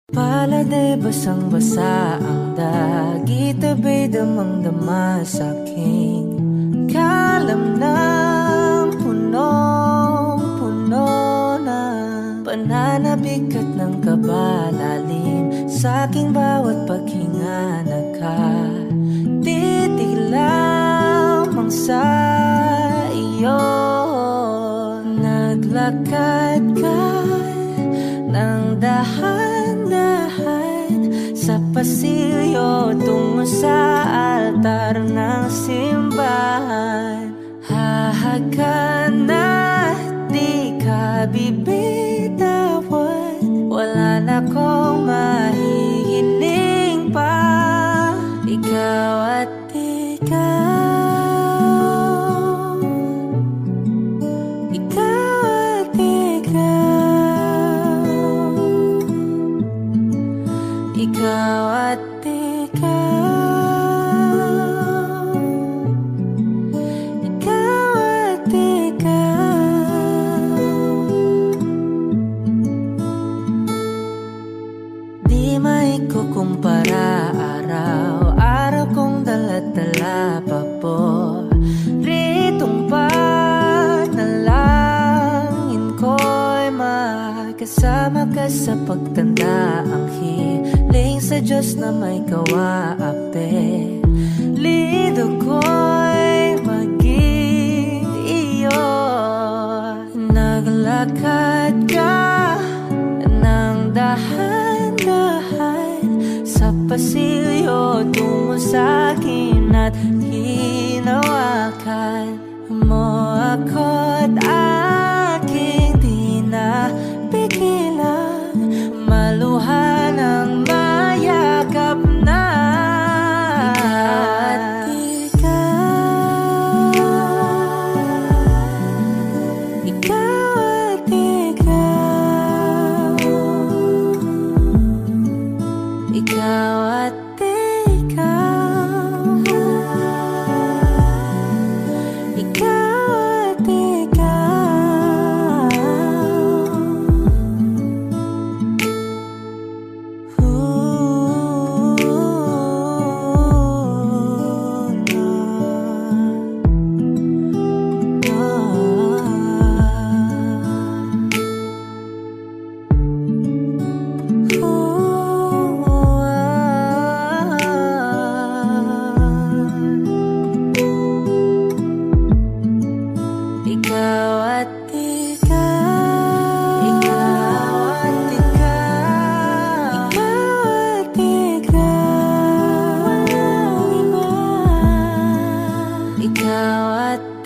Palad ay basang-basa ang dagit, abay damang-dama sa'king kalam ng punong-puno na pananabik at ng kabalalim sa'king bawat paghinga nakatitig lamang sa iyo. Naglakad ka ng dahan-dahan sa pasilyo tungo sa altar ng simbahan. Hahagan at di ka bibitawan, wala na kong mahihiling pa. Ikaw at ikaw, ikaw at ikaw, ikaw at ikaw, ikaw at ikaw. Di maikukumpara araw-araw kong dala-dala pa po ritong panalangin ko'y makasama ka sa pagtanda. Ang hiling sa Diyos na may kawaape, lido ko'y maging iyo. Naglakad ka ng dahan-dahan sa pasilyo tungo sa'kin at hinawakan mo ako't aking di na pigilan, maluhan ang mayakap na. Ikaw at ikaw, ikaw at ikaw, ikaw at ikaw. Ikaw at ikaw, ikaw at ikaw, ikaw at ikaw, walang iba. Ikaw at ikaw, ikaw, ikaw at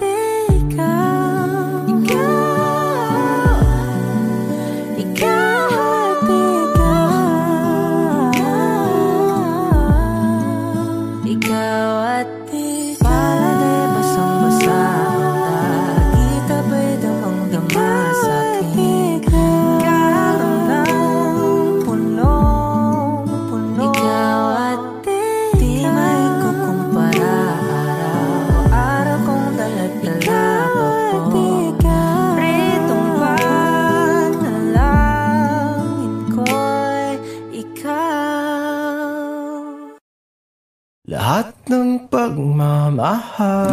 ikaw, ikaw at ikaw. Palad ay basang-basa ang dagit, abay damang-dama sa'king kalam ng punong-puno. Ikaw at ikaw, di maikukumpara araw-araw kong dala-dala pa po ritong panalangin ko'y ikaw. Lahat ng pagmamahal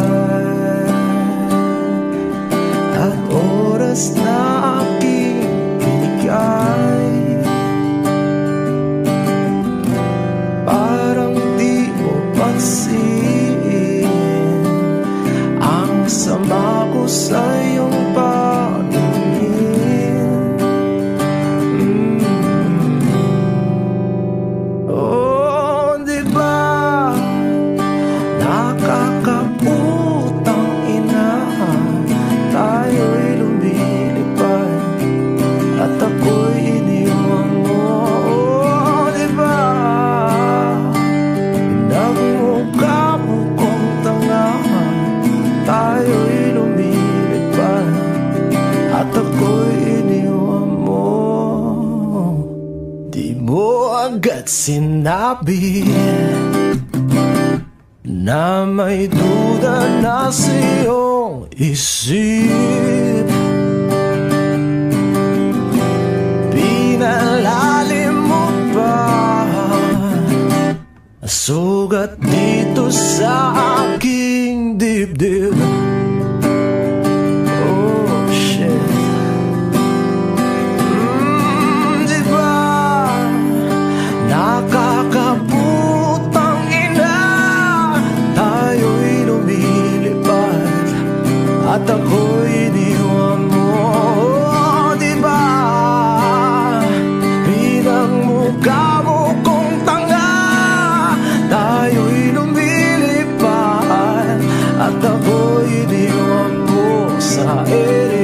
at oras na aking binigay, parang di mo pansin ang sama ko sa iyong paningin. Oh, di ba nakakaputang ina, tayo'y lumilipad at ako'y iniwan mo. Oh, diba nagmukha mo kong tanga, tayo'y lumilipad at ako'y iniwan mo. Di mo agad sinabi na may duda na sa iyong isip, pinalalim mo pa sugat dito sa aking dibdib. Oh shit. Diba nakakaputang ina, tayo'y lumilipad at ako'y iniwan mo. Oh, diba pinagmukha mo kong tanga, tayo'y lumilipad at ako'y iniwan mo sa ere.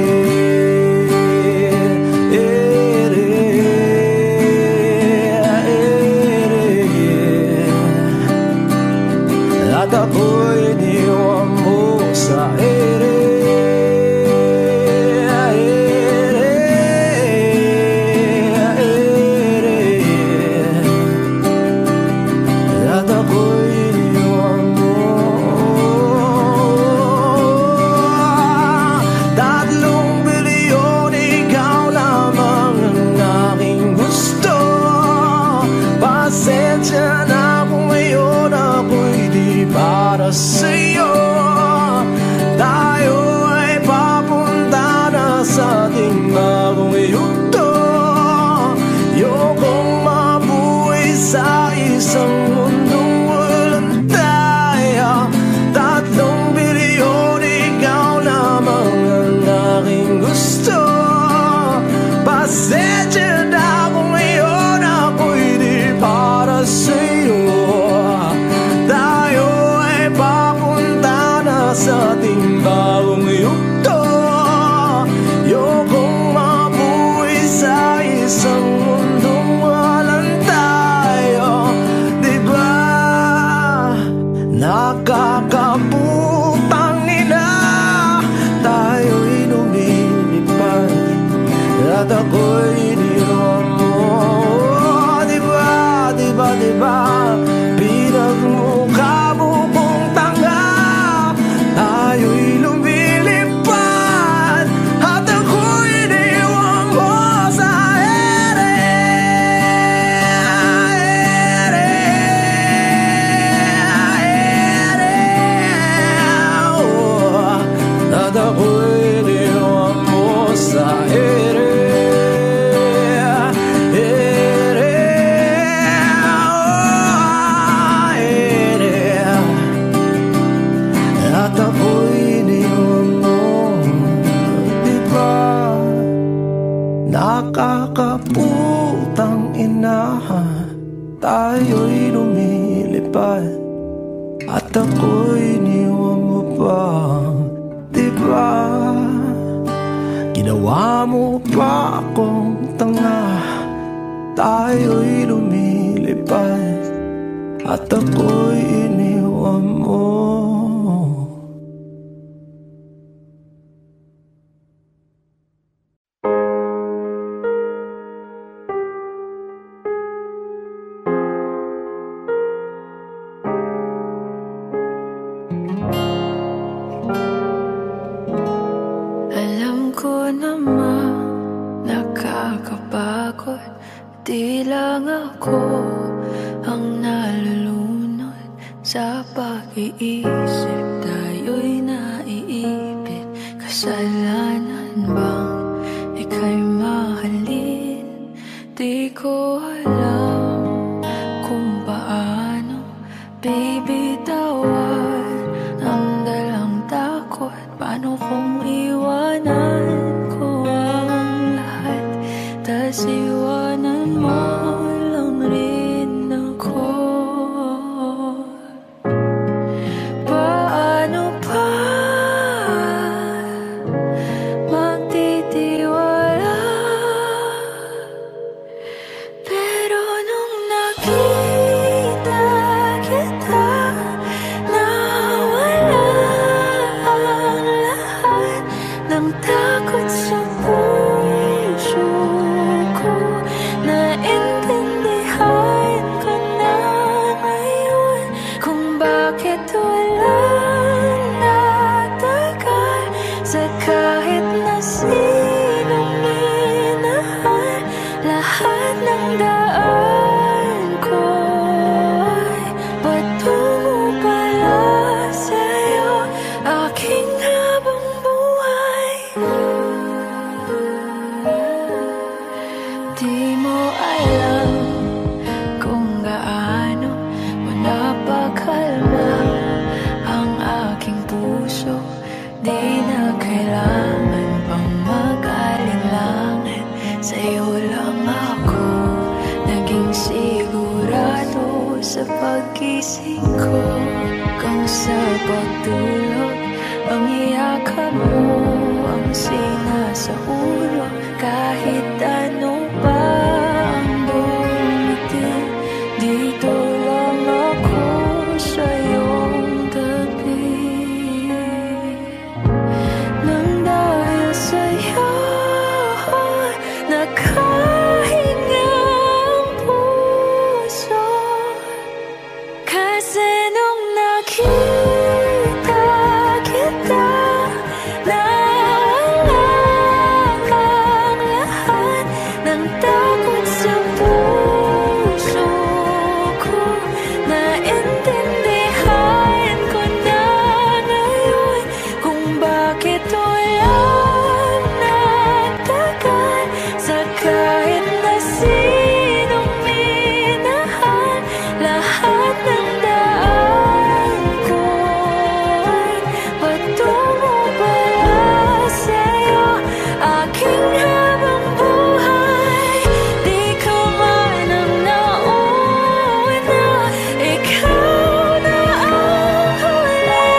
At ako'y iniwan mo sa ere. At ako'y iniwan mo. 3 bilyon, ikaw lamang ang aking gusto. Pasensya na kung ngayon ako'y di para sa'yo. Tayo ay papunta na sa ating bagong yugto. Ayokong mabuhay sa isang mundong walang tayo. 3 bilyon, ikaw lamang ang aking gusto. Pasensya na kung ngayon ako'y di para sa'yo. Tayo ay papunta na sa ating bagong yugto. Ayokong mabuhay sa isang mundong walang tayo. Diba nakakaputang ina, tayo'y lumilipad at ako'y iniwan mo. Diba, diba, diba pinagmukha mo kong tanga, tayo'y lumilipad at ako'y iniwan mo sa ere. Oh, at ako'y iniwan mo sa ere. At ako'y iniwan mo. Diba nakakaputang ina, tayo'y lumilipad at ako'y iniwan mo pa. Diba ginawa mo pa akong tanga, tayo'y lumilipad at ako'y iniwan mo. Alam ko naman nakakapagod, di lang ako ang nalulunod sa pag-iisip. Tayo'y naiipit, kasalanan bang ika'y mahalin? Di ko alam kung paano bibitawan ang dalang takot. Paano kung iwanan ko ang lahat, tas iwanan mo lang rin ako? Paano pa magtitiwala sa pag-gising ko, kung sa pagtulog, ang iyakap mo ang sinasauro. Kahit ano pa ang dumating, dito lang ako sa iyong tabi. Nang dahil sa'yo nakahinga ang puso, kasi nung nakita kita, nawala ang lahat ng takot sa puso ko. Naintindihan ko na ngayon kung bakit walang nagtagal sa kahit na sinong minahal. Lahat ng daan ko ay patungo pala sa'yo, aking habang buhay. Di ka man ang nauna, ikaw na ang huli.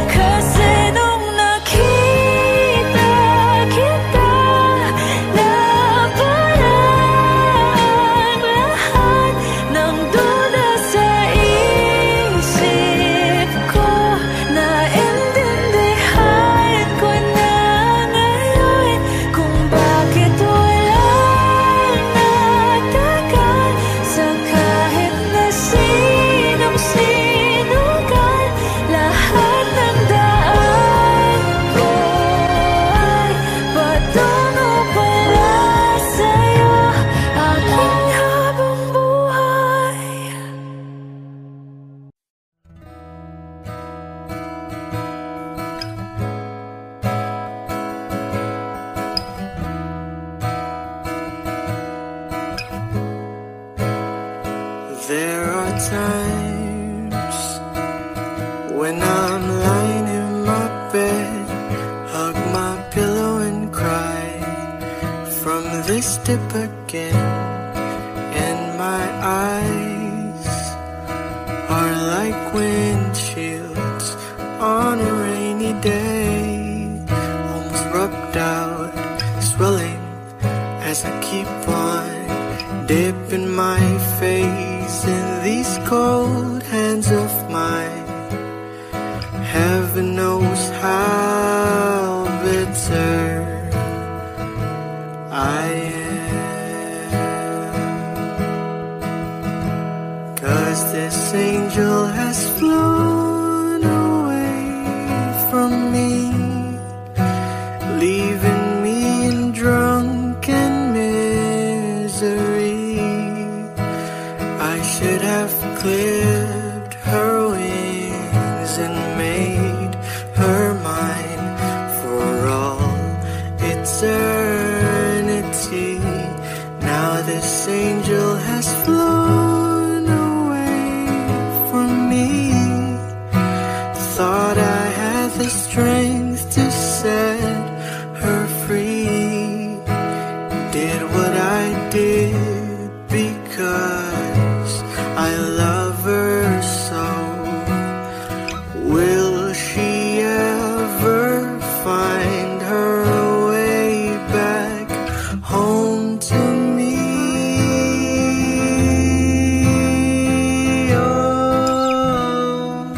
Kasi nung nakita kita, nawala ang lahat ng duda sa isip ko. Naintindihan ko na ngayon kung bakit walang nagtagal sa kahit na sinong sinugal. Lahat ng daan ko ay patungo pala sa'yo, aking habang buhay. There are times when I'm lying in my bed, hug my pillow and cry from this dip again. And my eyes are like windshields on a rainy day, almost rubbed out, swelling as I keep on dipping my face in these cold hands of mine. Heaven knows how bitter I am, 'cause this angel has flown away from me, leaving me in drunken misery. I should have clipped her wings and made her mine for all eternity. Now this angel has flown away from me. Thought I had the strength to set her free. Did what I did because I love her so. Will she ever find her way back home to me? Oh.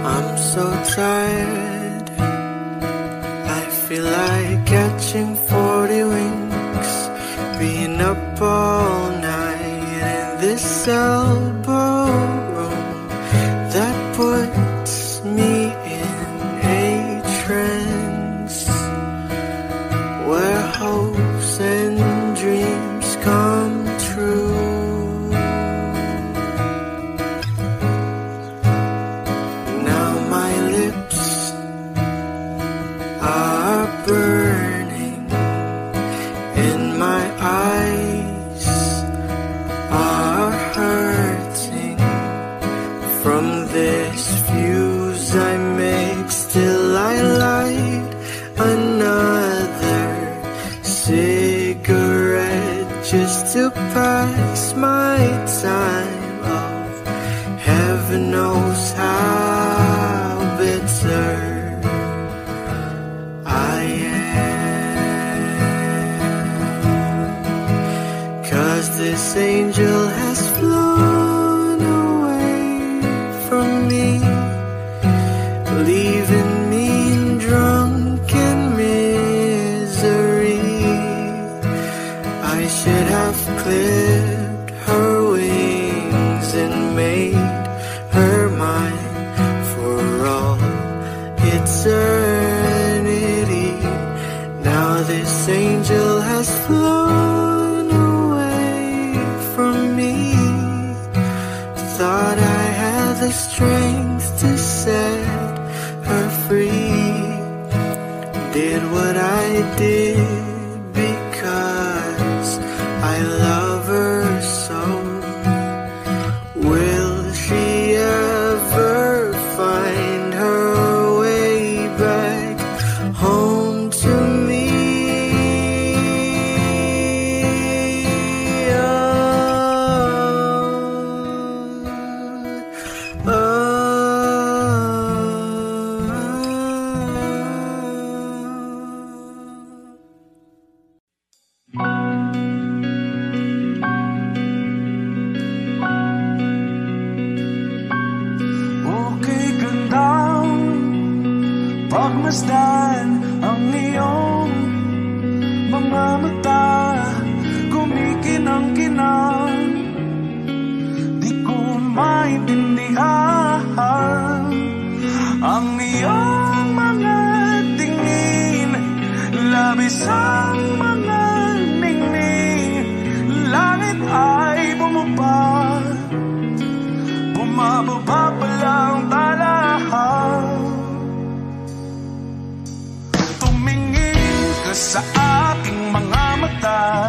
I'm so tired, I feel like catching 40 winks, being up all night in this elbow room that puts me in a trance, where hopes and dreams come true. Now my lips are burning and my eyes are hurting from this fuse I make, still I light another cigarette just to pass my time. Oh, heaven knows how bitter I am, 'cause this angel has flown away from me, leaving me in drunken misery. I should have clipped her wings and made her mine for all eternity. Now this angel has flown away from me. Thought I had the strength to set her free. Did what I did because I love her so. Will she ever find her way back home to me? Okay, gandang pagmasdan ang iyong mga mata, kumikinang-kinang. Di ko maintindihan ang iyong mga tingin, labis ang mga ningning. Langit ay bumaba, bumababa pa lang talahan. Tumingin ka sa aking mga mata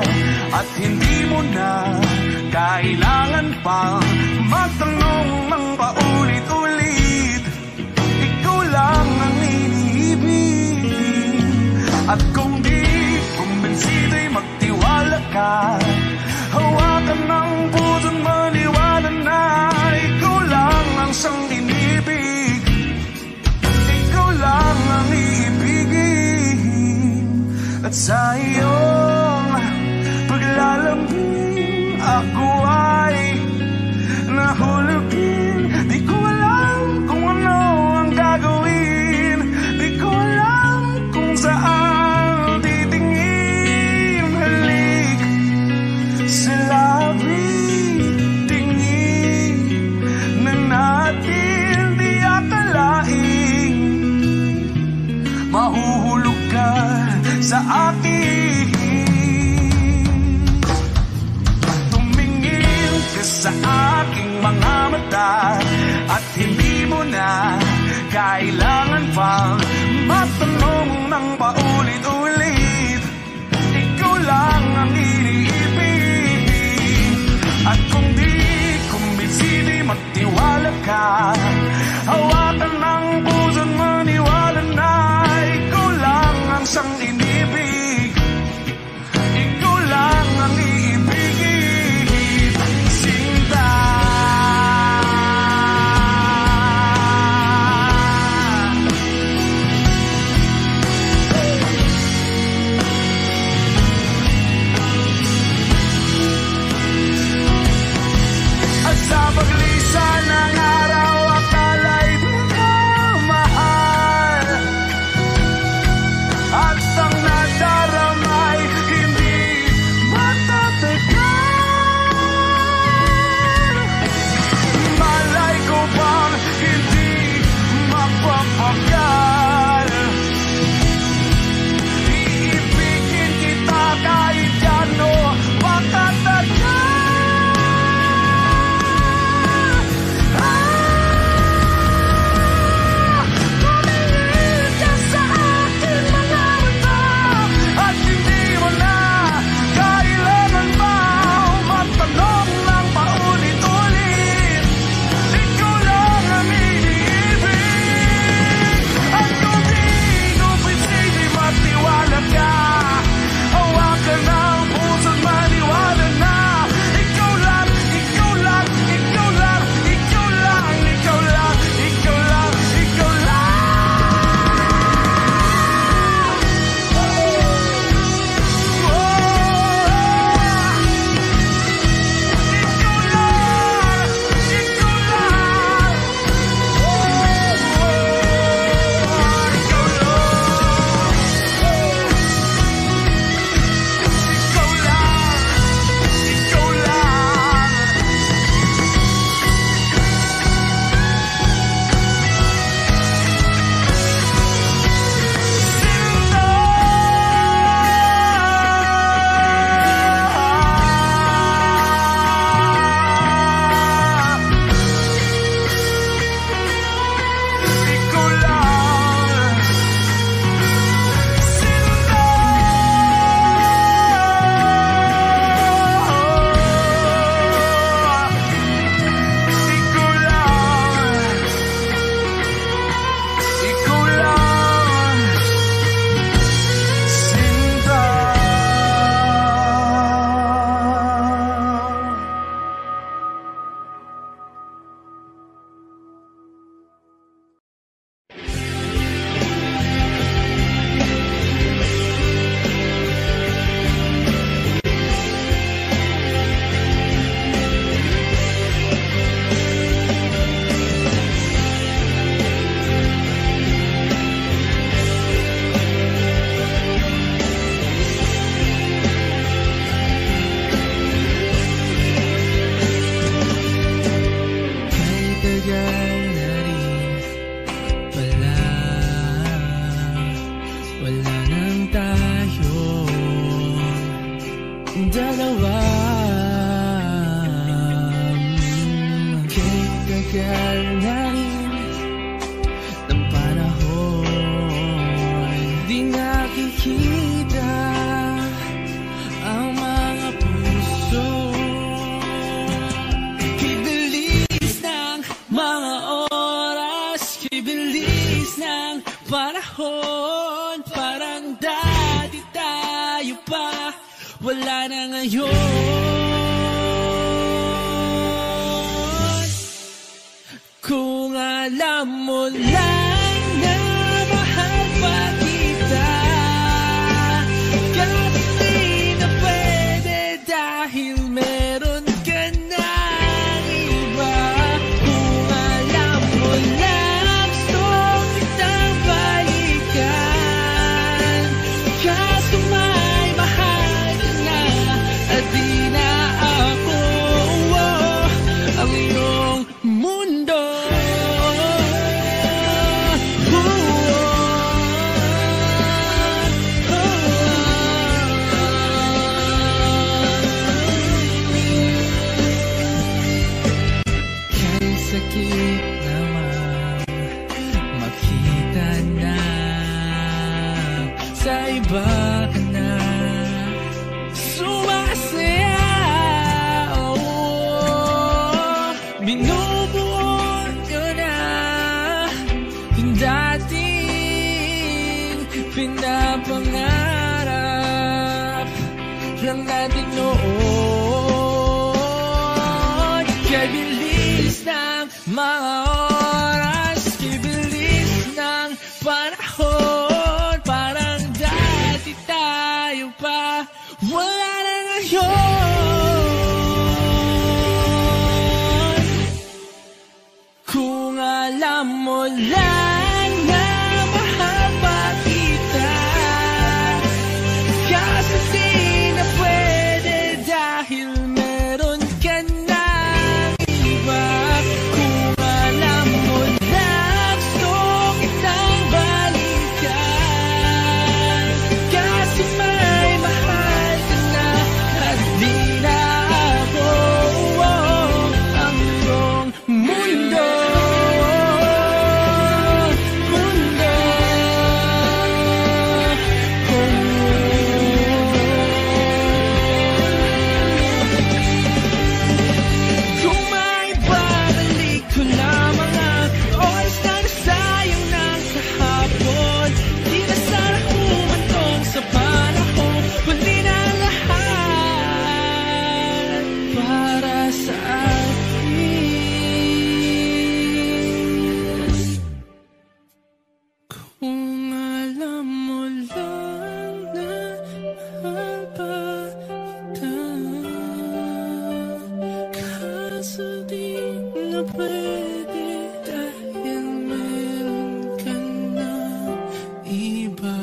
at hindi mo na kailangan pang magtanong ng paulit-ulit. Ikaw lang ang iniibig, at kung di kumbinsido'y magtiwala ka. Hawakan ng puso't maniwala na ikaw lang ang siyang inibig. Ikaw lang ang iibigin, at sa iyong paglalambing ako ay nahulugin. Di ko alam kung ano ang gagawin, di ko alam kung saan titingin. Halik sa labi, tingin na natin di akalain. Mahuhulog ka sa akin. Tumingin ka sa aking mga mata at hindi mo na kailangan pang matanong ng paulit-ulit. Ikaw lang ang iniibig, at kung di kumbinsido'y magtiwala ka. Hawakan ng puso't maniwala na ikaw lang ang siyang inibig. Ikaw lang ang iibigin, Sinta. At sa paglisan ng araw, akala'y di ka tagal na rin ng panahon, di nakikita ang mga puso. Kibilis ng mga oras, kibilis ng panahon, parang dati tayo pa, wala na ngayon. Kung alam mo lang na mahal pa kita, kahit di na pwede dahil meron ka ng iba. Kung alam mo lang gusto kitang balikan, kaso may mahal ka na at di na ako ang iyong mundo. Sakit naman makita na sa iba ka na sumasaya. Binubuo nyo na yung dating pinapangarap lang natin noon. Kaya bilis ng mga oras, kibilis ng panahon, parang dati tayo pa, wala na ngayon. Kung alam mo lang na mahal pa kita, kasi di na pwede dahil meron ka ng iba. Kung alam mo na gusto kitang balikan, kasi may mahal ka na at di na ako ang iyong mundo. Kung may babalik ko lamang ang oras na nasayang ng kahapon, di na sana humantong sa panahon, huli na ang lahat para sa atin. Kung alam mo lang na mahal pa kita, kaso di na pwede dahil meron ka na iba.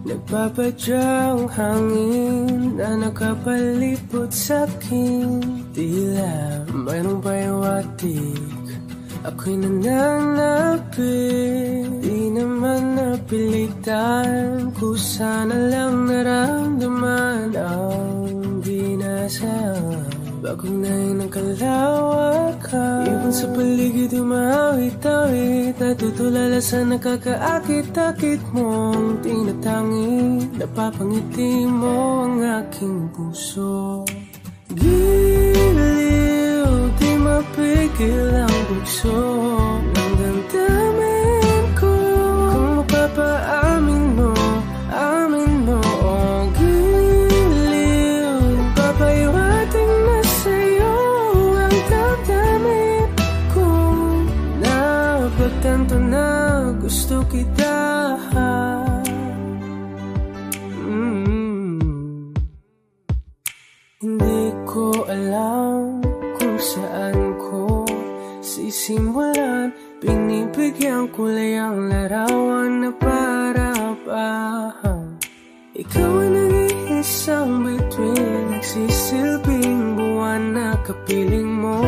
Nagpapadyang hangin na nakapalipot sa'kin, tila mayroong pahiwatig, ako'y nananapit. Di naman napilitan, kusana lang naramdaman ang ginasaan. Bagong nahin ng kalawakan, ibon sa paligid umawit-awit, natutulala sa nakakaakit-akit mong tinatangi. Napapangiti mo ang aking puso. Giliw, di mapigil ang bugso ng damdamin ko. Kung mapapaamin mo, amin mo. Oh, giliw, papahiwating na sa'yo ang damdamin ko. Napagtanto na gusto kita. Hindi ko alam kung saan ko sisimulan. Binibigyan ko lang ang larawan na para-parahan. Ikaw ang nag-iisang bituin, nagsisilbing buwan na kapiling mo.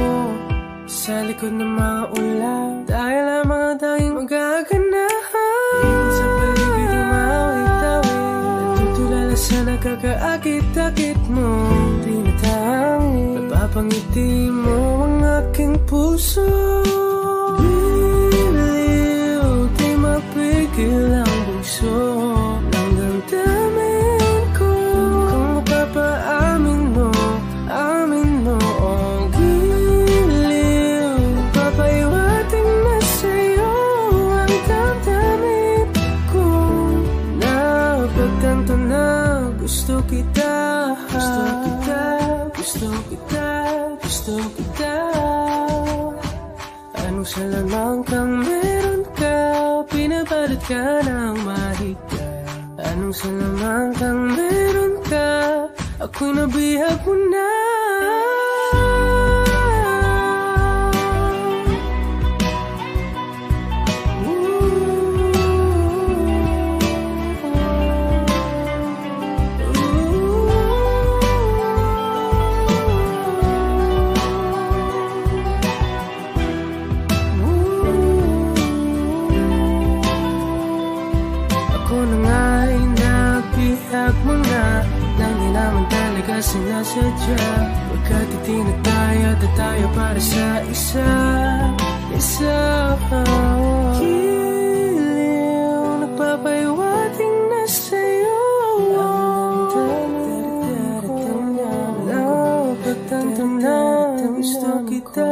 sa likod ng mga ulan. Tayo lamang ang tanging magaganahan. Sa paligid umawit-awit, natutulala sa nakakaakit-akit mo. Di natangin, napapangiti mo ang aking puso. Liliw, di mapigil ang bugso ng damdamin ko. Kung mapapaamin mo, amin mo ang giliw. Papaiwating na sa'yo ang damdamin ko. Napagtanto na gusto kita, gusto kita, gusto kita, gusto kita. Anong salamang kang meron ka, pinabalot ka ng mahigpit. Anong salamang kang meron ka, ako'y nabihag mo na. Sinasadya, pagkat itinataya at tayo para sa isa. Giliw, nagpapaiwating na sa'yo. Napagtanto na gusto kita.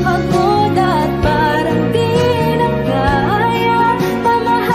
Pagod at parang di na kaya pamahal.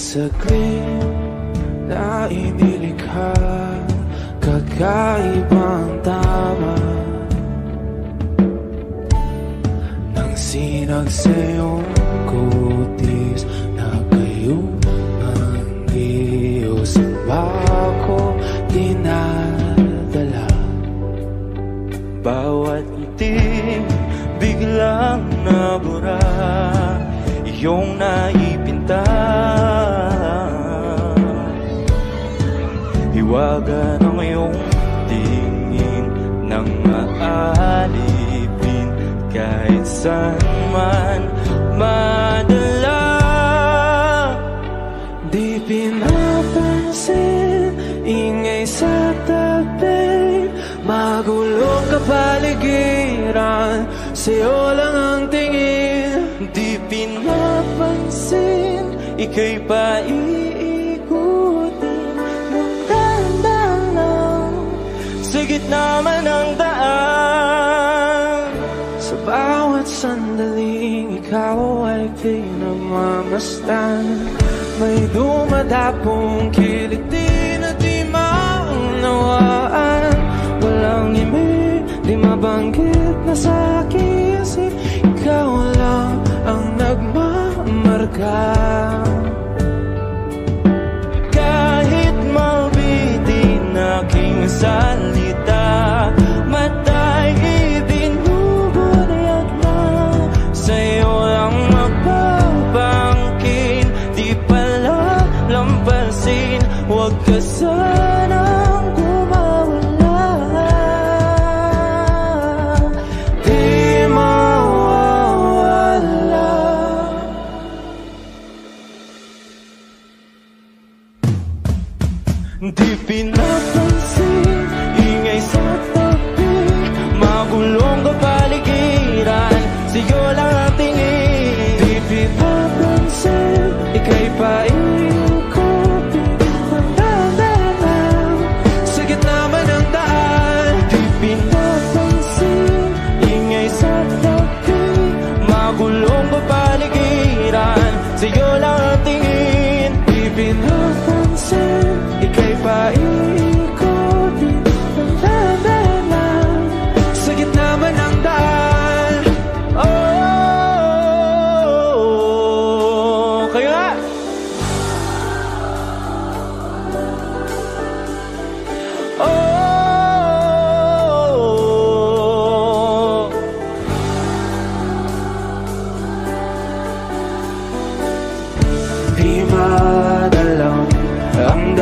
Saglit na inilikha, kakaibang tama nang sinag sa iyong kutis na kayong ang Diyos ang bako dinadala. Bawat itim biglang nabura, iyong naipinta. Hiwaga ng iyong tingin nang maalipin kahit saan man pinapansin, ika'y paiikutin ng dahan-dahan lang sa gitna man ng daan. Sa bawat sandaling ikaw ay pinagmamasdan, may dumadapong kiliti na di maunawaan. Walang imi, di mabanggit na sa aking isip, ikaw lang ang nagmamarka. Kahit mabitin aking salita, matay ibinubunayag na sa'yo lang mapapangkin. Di pala lampasin, huwag ka sanang gumawala. Di mawawala. Di pinapansin, ingay sa tabi, magulong kapaligiran, sa'yo lang ang tingin. Di pinapansin, ika'y paikutin ng dahan-dahan sa gitna man ng daan. Di pinapansin, ingay sa tabi, magulong kapaligiran, sa'yo lang ang tingin. Di pinapansin, ika'y paikutin ng dahan-dahan sa gitna man ng daan. Oh, kaya Di madalang ang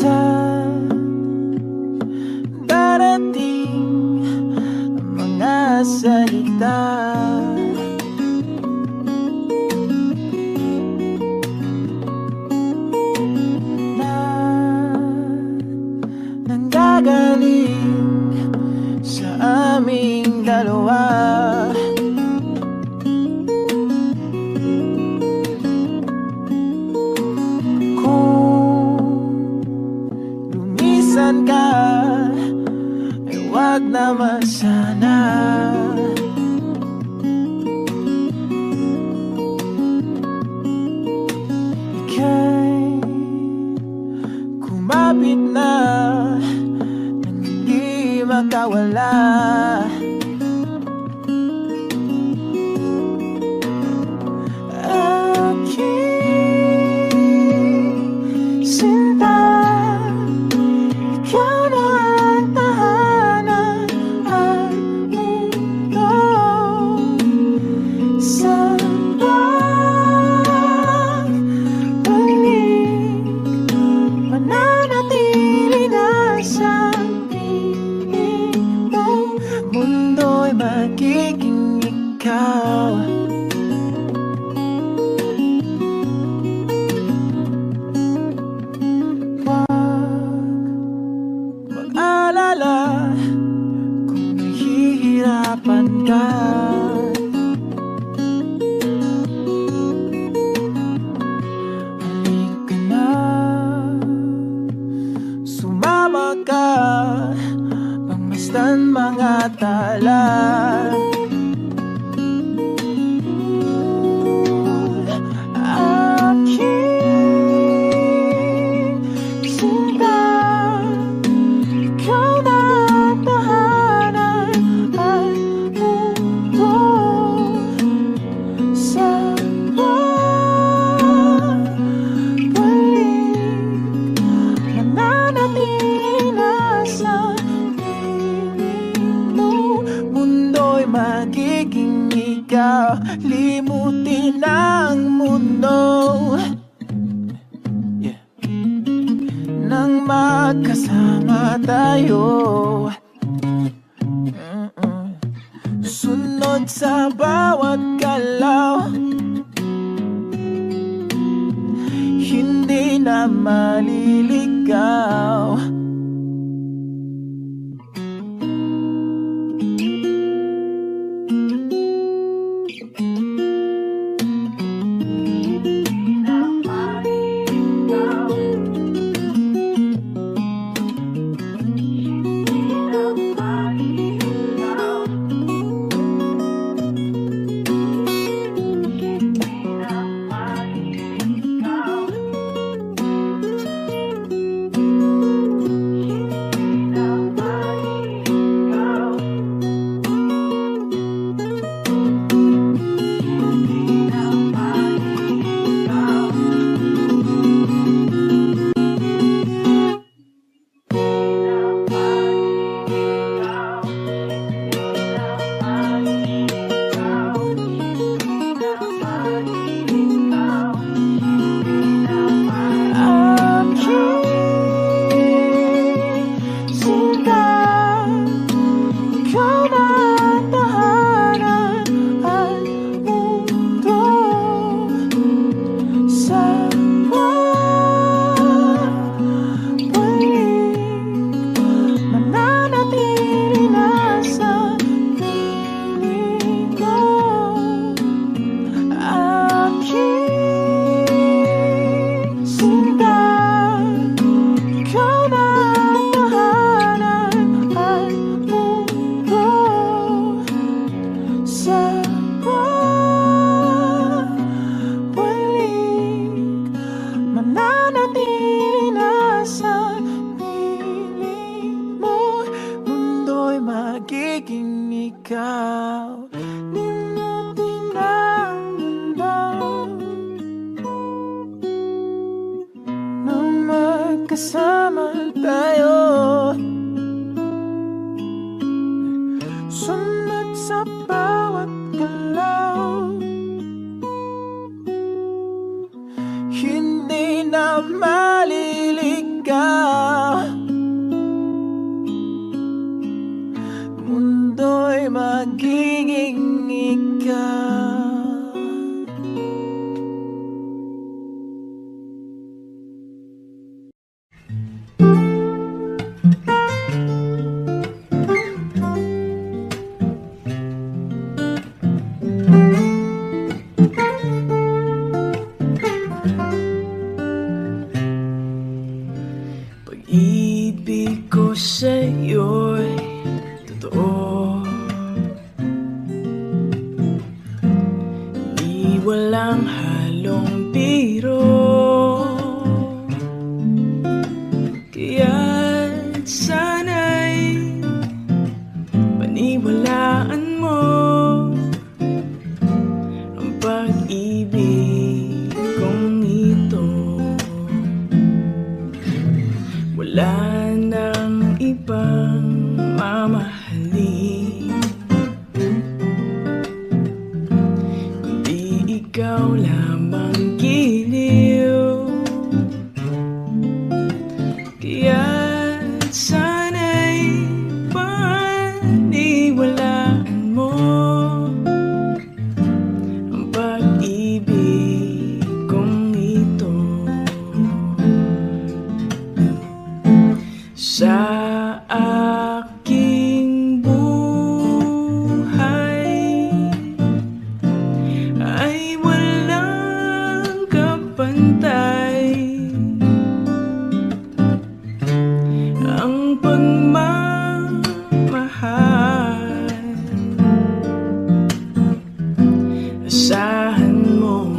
Minsan darating ang mga salita na nanggagaling sa aming dalawa. Ka, ay wag naman sana. Ika'y kumapit na nang hindi makawala. Aking sinta, magiging ikaw. Huwag mag-alala kung nahihirapan ka. Halika na, sumama ka, pangmasdan mga tala. Magiging ikaw, limutin ang mundo, yeah. Nang magkasama tayo, sunod sa bawat galaw, hindi na maliligaw. Magiging ikaw, limutin ang mundo, nang magkasama tayo, sunod sa bawat galaw, hindi na maliligaw. Pag-ibig ko sa'yo'y totoo, di walang halong biro. Kaya't sana'y paniwalaan mo ang pag-ibig kong ito. Wala nang ibang mamahalin kundi ikaw lamang giliw. Kaya't sana'y paniwalaan mo ang pag-ibig kong ito. Sa aking buhay ay walang kapantay ang pagmamahal. Asahan mong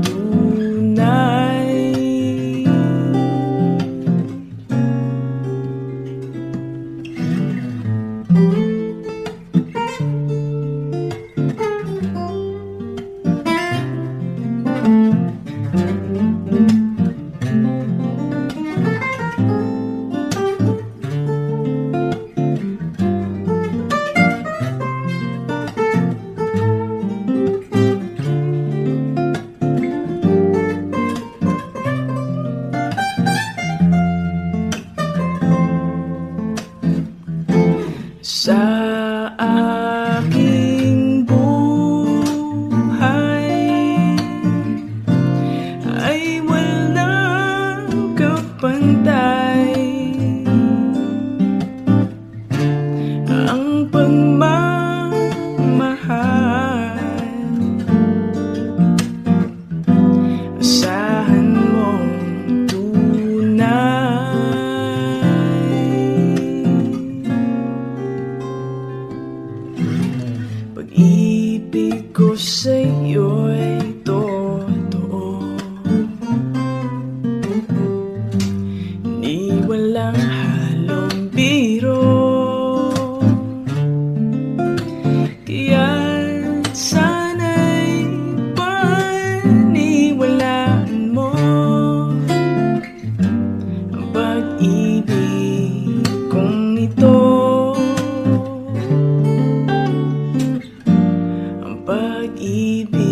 tunay. Sa aking buhay ay walang kapantay ang pagmamahal. Asahan mong tunay. Pag-ibig ko sa'yo'y totoo, di walang halong biro. Kaya't sana'y paniwalaan mo ang pag-ibig kong ito. Pag-ibig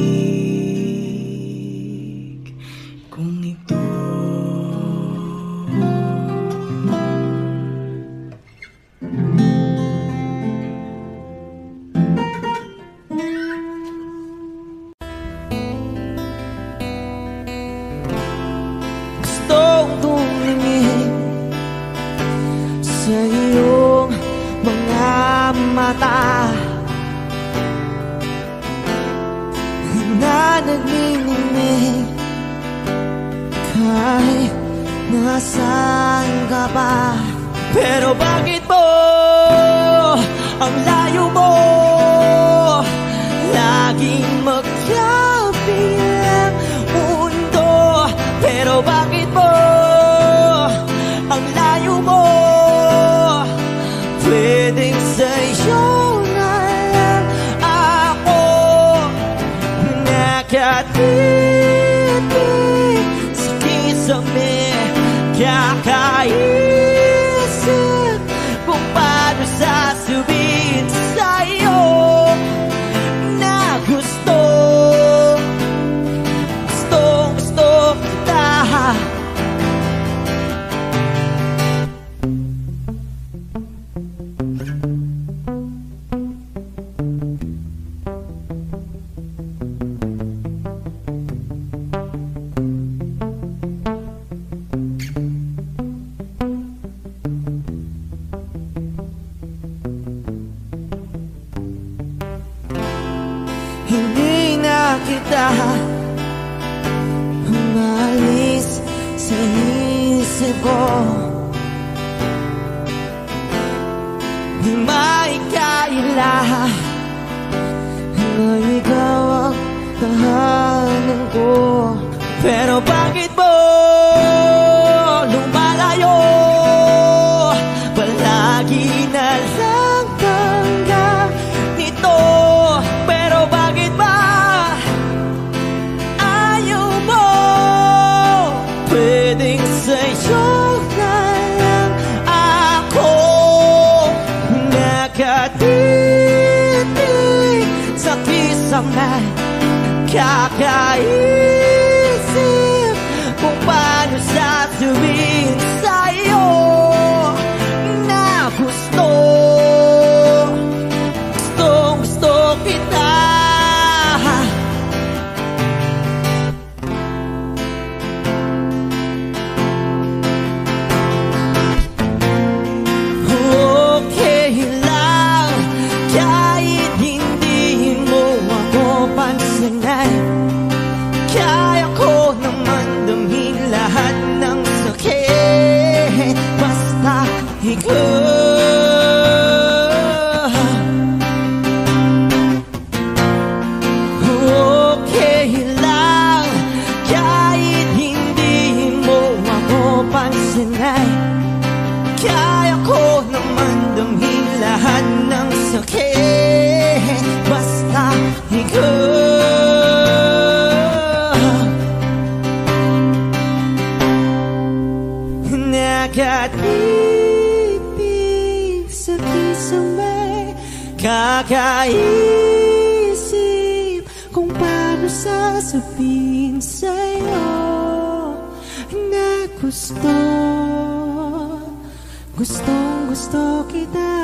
kung ito. Gustong tumingin sa iyong mga mata na nagniningning kahit nasaan ka pa. Pero bakit mo ang layo mo laging magkabilang mundo? Pero bakit mo ang layo mo pwedeng sa'yo na lang ako nakatitig sa kisame, kakaisip kung paano sasabihin sa'yo na gustong kita. Hindi na kita umalis sa isip ko. Pero bakit mo lumalayo? Palagi na lang tanggap nito. Pero bakit ba ayaw mo? Pwedeng sa'yo na lang ako nakatitig sa pisang na kakaisip kung paano sasabihin sa'yo na gusto kita. Okay lang kahit hindi mo ako pansinin. Kaya ko naman damhin lahat ng sakit basta ikaw. Okay lang kahit hindi mo ako pansinin. Kaya ko naman damhin lahat ng sakit basta ikaw. Nakatipid sa pisang may kakaisip kung paano sasabihin sa'yo na gustong kita.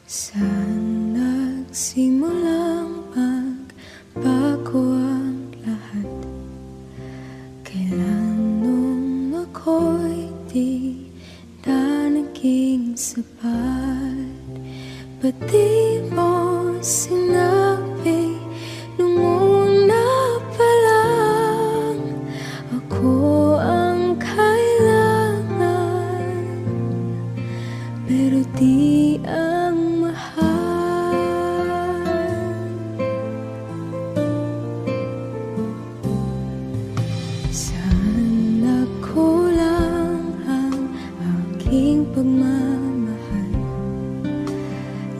Saan nagsimulang magbago ang lahat? Kailan nung ako'y di na naging sapat? Ba't di mo sinabi nung una pa lang ako ang kailangan, pero di ang pagmamahal.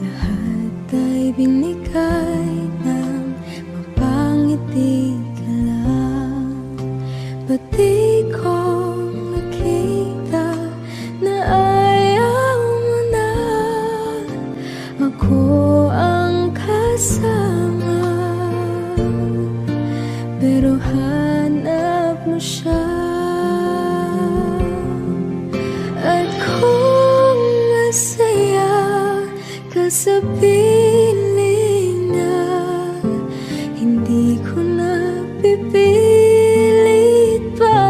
Lahat ay binigay ng mapangiti ka lang. Ba't di ko nakita na ayaw mo na ako ang kasama? Pero hanap mo siya. At kung masaya ka sa piling niya, hindi ko na pipilit pa.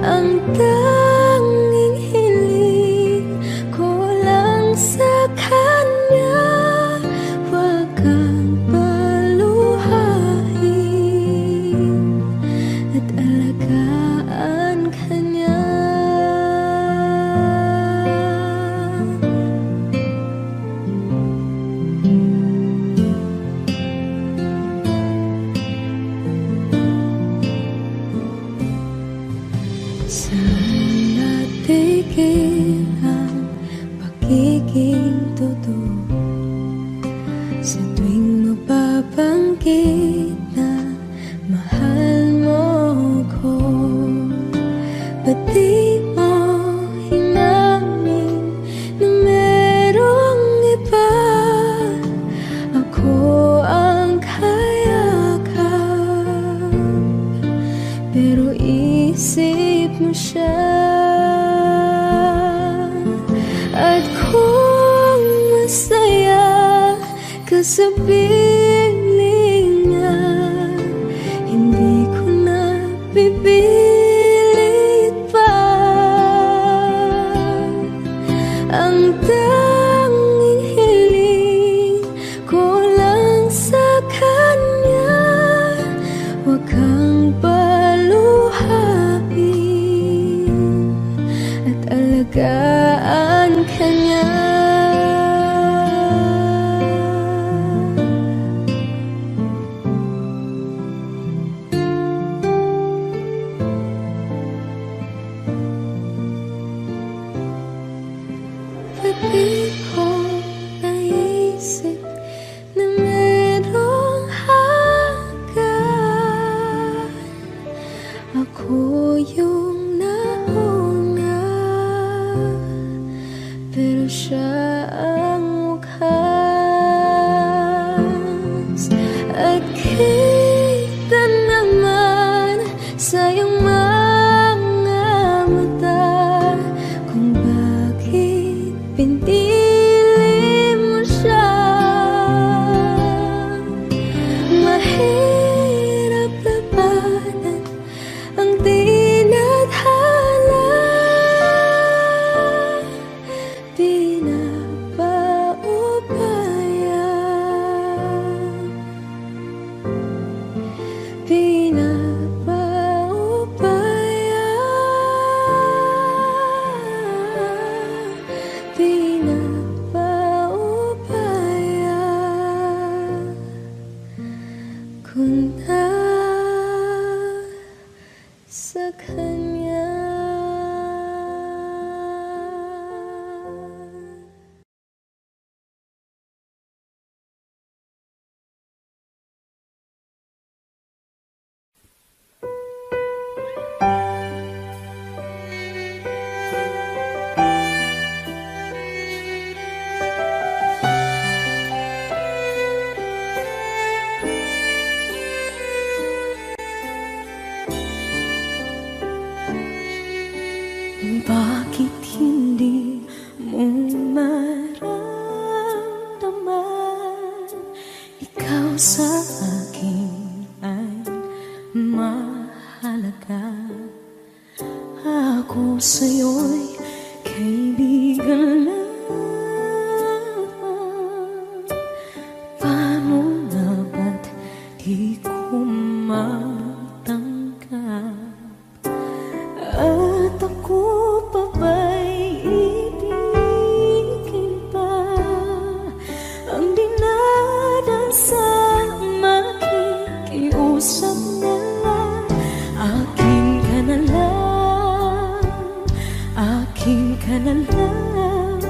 Ang tanging hiling ko lang sa kanya, wag kang paluhain at alagaan ka niya. Saan natigil ang pagiging totoo? Sa tuwing mapapanggit na mahal mo ko, ba't di mo hinamin na merong iba? Ako ang kayakap, pero isip mo siya. At kung masaya ka sa piling niya, hindi ko na pipilit pa. Ang tanging hiling ko lang sa kanya, wag kang paluhain ang wakas. At kita naman sa iyong mga mata kung bakit pinili mo siya. Mahirap labanan ang tinadhana, pinapaubaya, pinapaubaya, pinapaubaya. Kung nasa kanya. Bakit hindi mo maramdaman ikaw sa akin ay mahalaga? Ako sa'yo'y kaibigan lang. Paano na ba't di ko matanggap? At ako pa ba'y ibigin pa ang dinadasal? Makikiusap na lang, akin ka na lang, akin ka na lang.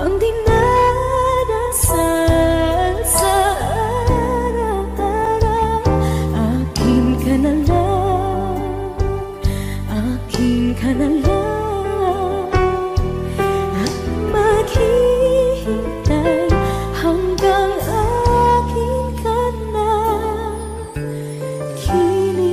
Ang dinadasal sa araw-araw, akin ka na lang, akin ka na lang. At maghihintay hanggang akin ka na kilig.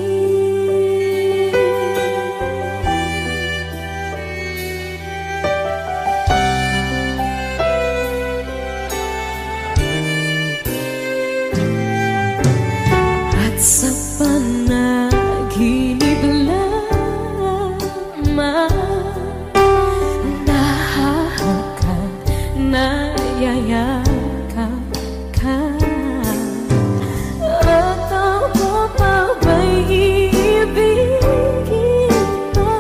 At sa panaginip lamang nahahagkan, nayayakap ka. At ako pa ba'y iibigin pa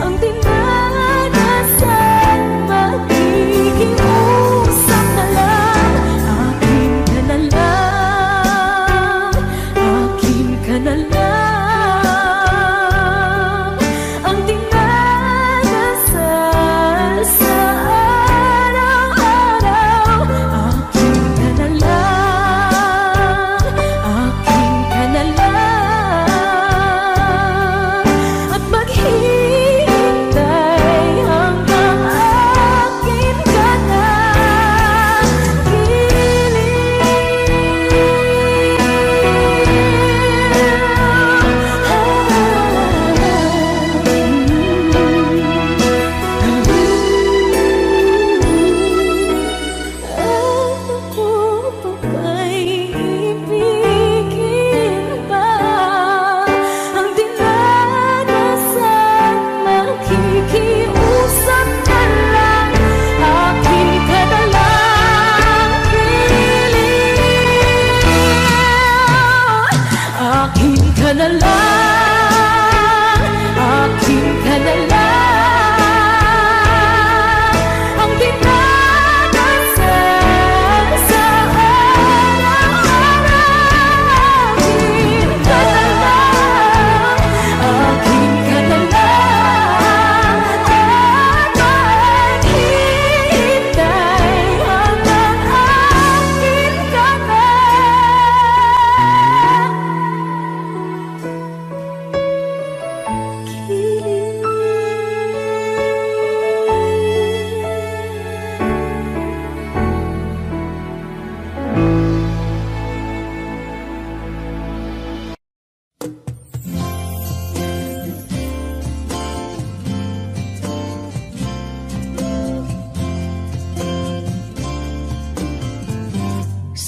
ang dinadasal? Makikiusap na lang, akin ka na lang,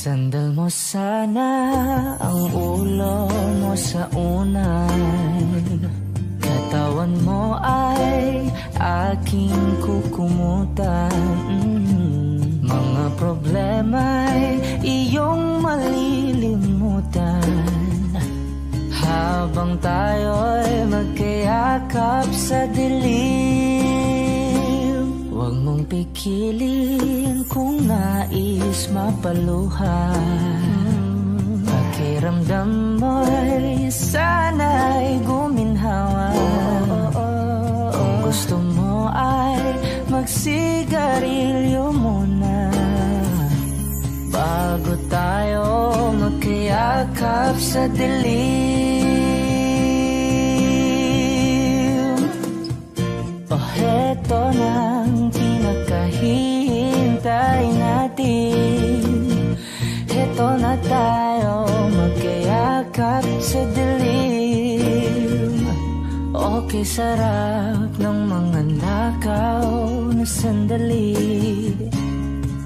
Isandal mo sana ang ulo mo sa unan. Katawan mo ay aking kukumutan. Mga problema'y iyong malilimutan. Habang tayo'y magkayakap sa dilim, huwag mong pikilin kung nais mapaluhan. Pakiramdam mo'y sana'y guminhawa. Kung gusto mo ay magsigarilyo muna bago tayo magkayakap sa dilim. O heto nang pinakahihintay natin. Heto na tayo magkayakap sa dilim. Okay, sarap ng mga nakaw na sandali.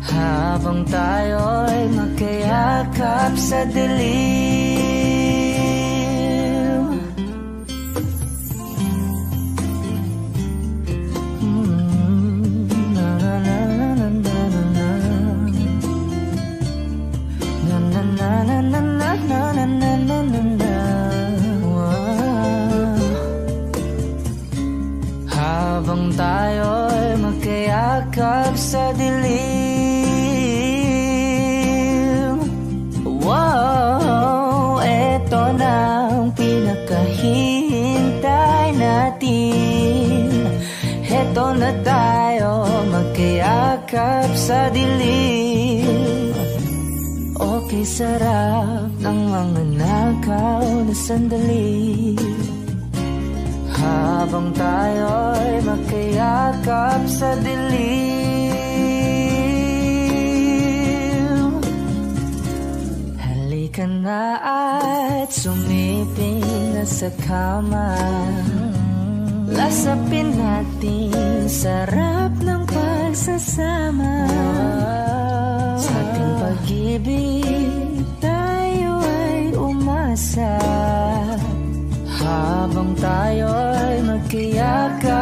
Habang tayo'y magkayakap sa dilim. Na na na na na na na na na na na na na na na. Habang tayo'y magkayakap sa dilim. Wow, eto na ang pinakahihintay natin. Eto na tayo magkayakap sa dilim. Okay, sarap ng mga nakaw na sandali. Habang tayo'y magkayakap sa dilim. Halika na at sumiping na sa kama. Lasapin natin sarap ng pagsasama. Sa ating pag-ibig tayo ay umasa. Habang tayo'y magkayakap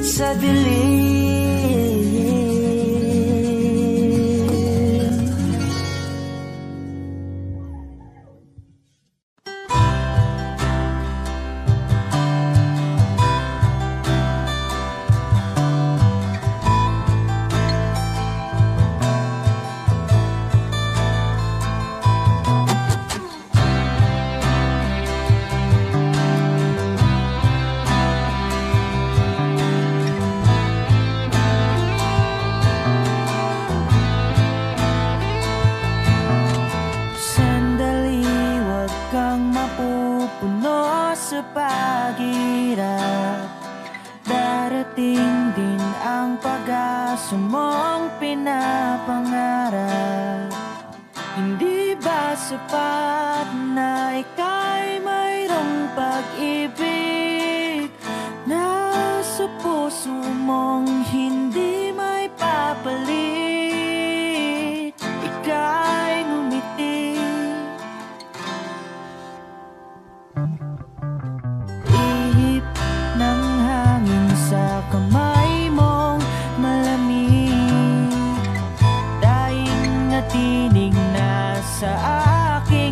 sa dilim. Sa paghirap, darating din ang pag-asa mong pinapangarap. Hindi ba sapat na ika'y mayroong pag-ibig na sa puso mong hindi may papalit? Ika'y ngumiti, ng hangin sa kamay mong malamig, daing natinig na sa akin.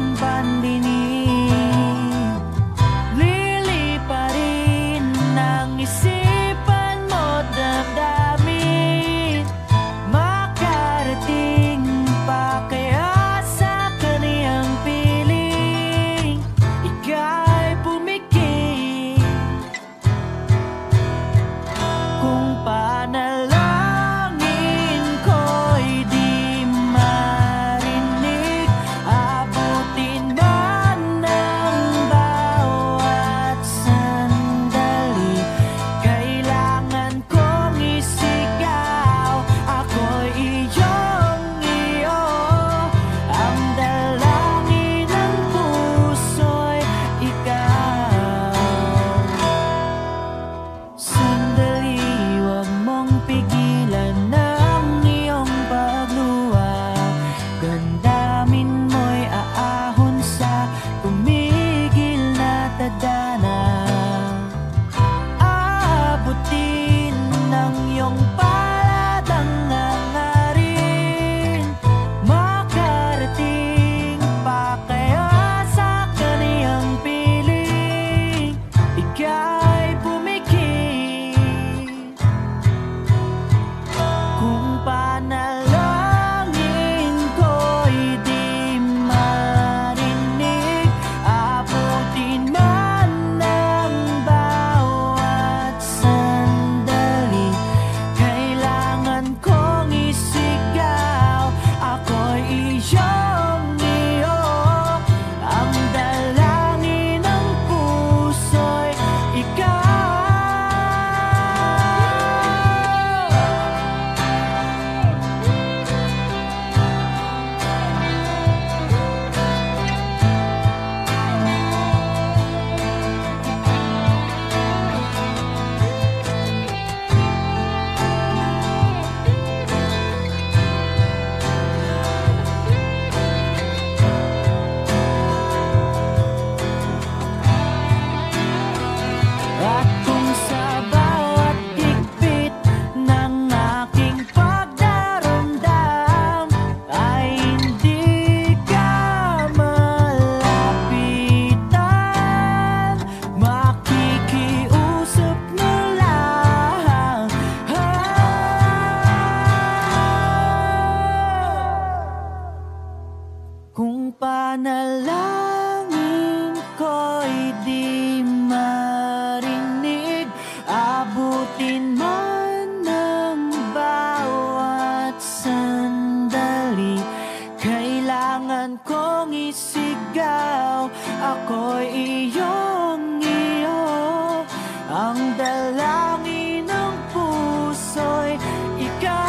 Ang dalangin ng puso'y ikaw.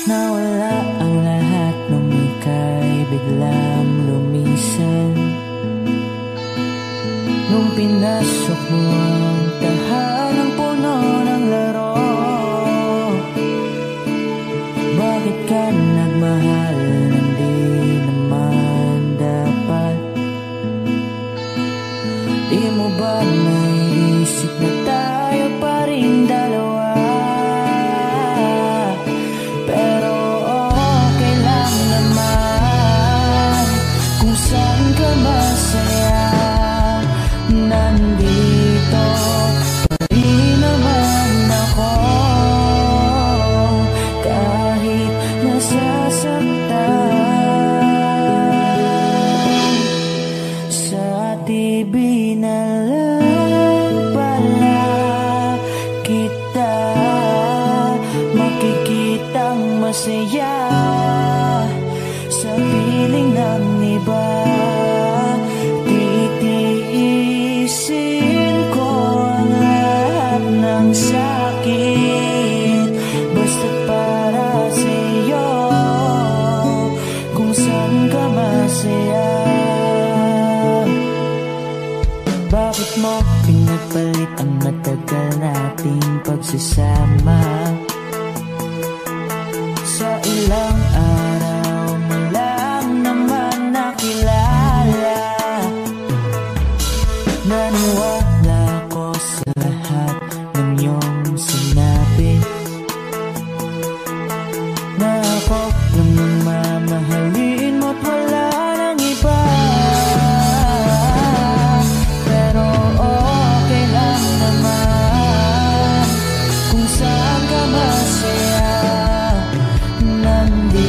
Nawala ang lahat nung ika'y biglang lumisan. Nung pinasok mo ang tahanang puno ng laro, bakit ka nagmahal nang di naman dapat? Di mo ba naisip na tayo pa rin dalawa? Saan ka masaya? Nandito pa rin naman ako, kahit nasasaktan. Sa TV na lang pala kita makikitang masaya sa piling ng iba. Titiisin ko ang lahat ng sakit basta't para sa'yo, kung saan ka masaya. Bakit mo pinagpalit ang matagal nating pagsasama? Sa ilang araw mo lang naman nakilala. Naniwala ko sa lahat ng iyong sinabi, na ako lang ang mamahalin mo't wala nang iba. Pero okay lang naman kung saan ka masaya. Nandito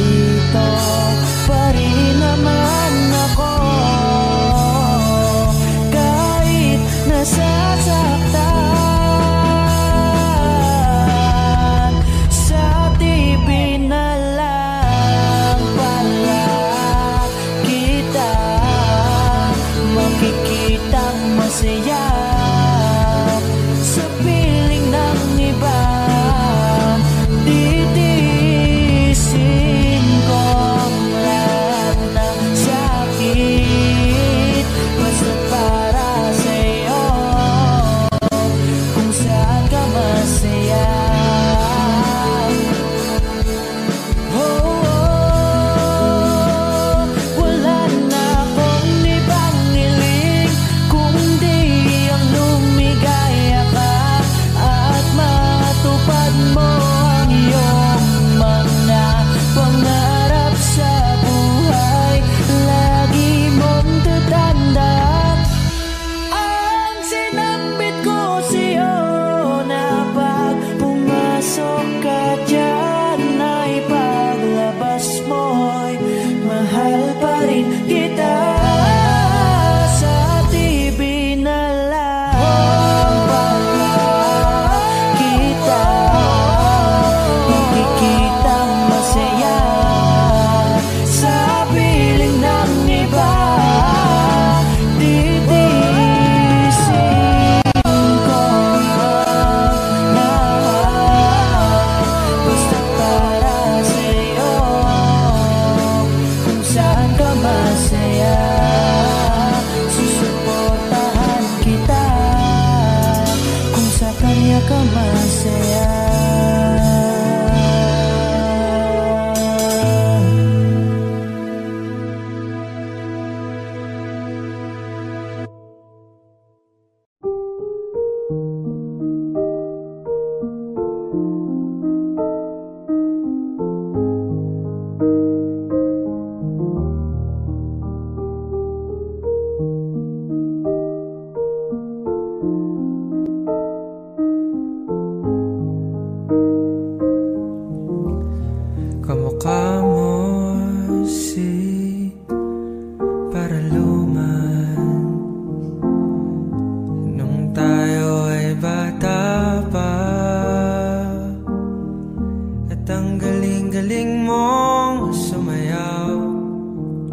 galing mong sumayaw,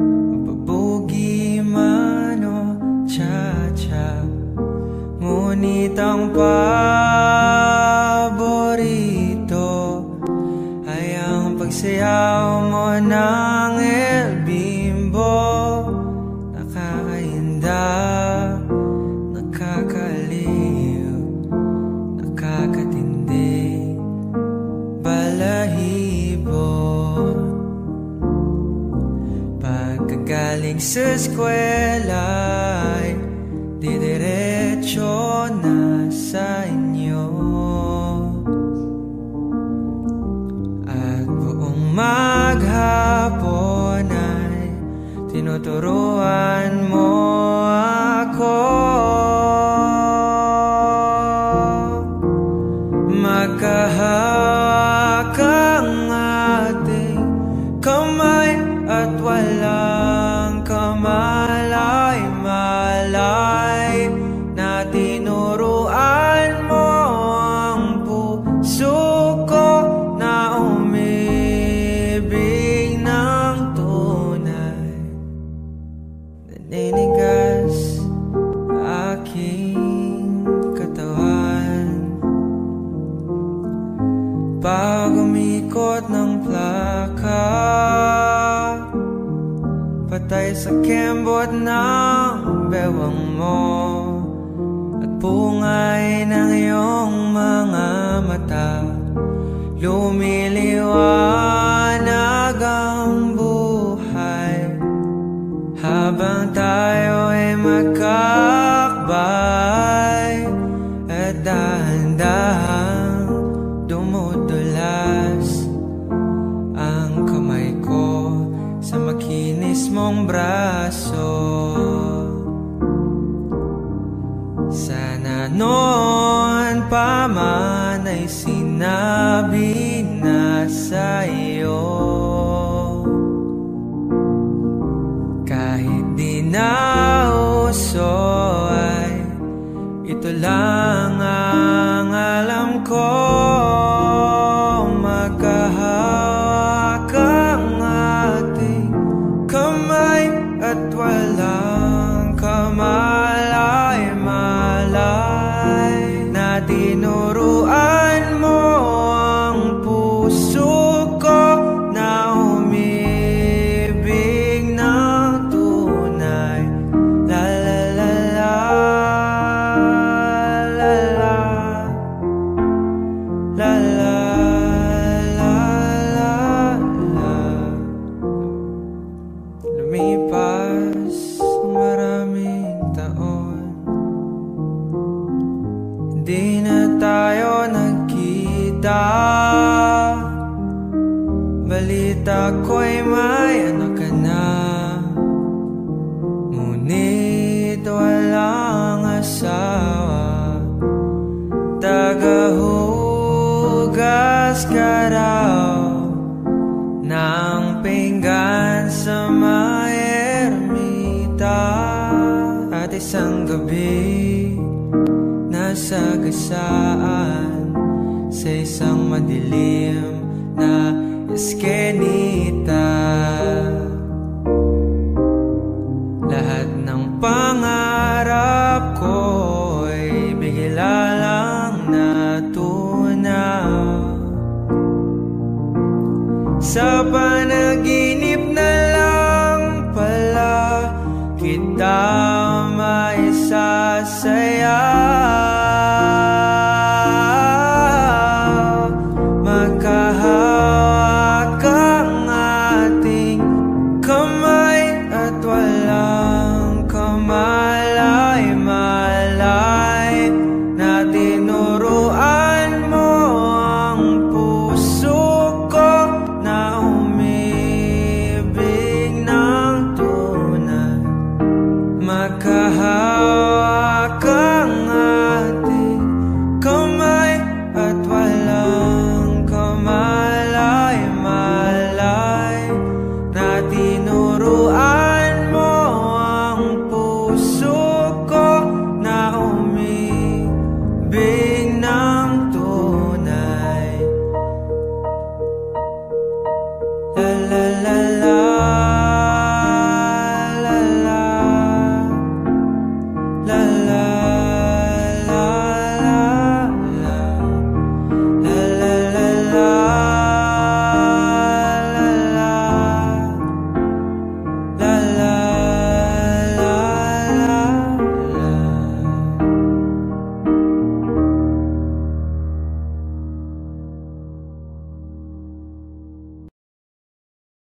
mapabugi man o cha-cha. Ngunit ang paborito ay ang pagsayaw mo ng El Bimbo. Nakakainda, nakakaliw, nakakatindi, balahibo. Pagkagaling sa eskwela ay didiretso na sa inyo, at buong maghapon ay tinuturuan mo ako. Magkahawak ang ating kamay at walang kamalay-malay, na tinuruan mo ang puso ko na umibig ng tunay. Naninigas aking katawan pag umikot ng plaka, patay sa kembot ng bewang mo at pungay ng iyong mga mata. Lumiliwanag ang buhay habang tayo ay magkakbay, at dahan-dahan dumudulas ang kamay ko sa makinis mong braso. Sana noon pa man ay sinabi na sa'yo, kahit di na uso ay ito lang ang alam ko. Magkahawak ang ating kamay at walang kamalay-malay, na tinuruan mo ang puso ko na umibig ng tunay. La la la la, la la, la la. Lumipas maraming taon, hindi na tayo nagkita. Balita ko'y may anak ka na, ngunit walang asawa. Tagahugas ka raw ng pinggan sa may ermita, at isang gabi nasa gasaan sa isang madilim na eskenita. Lahat ng pangarap ko'y bigla lang natunaw. Sa panaginip na lang pala kita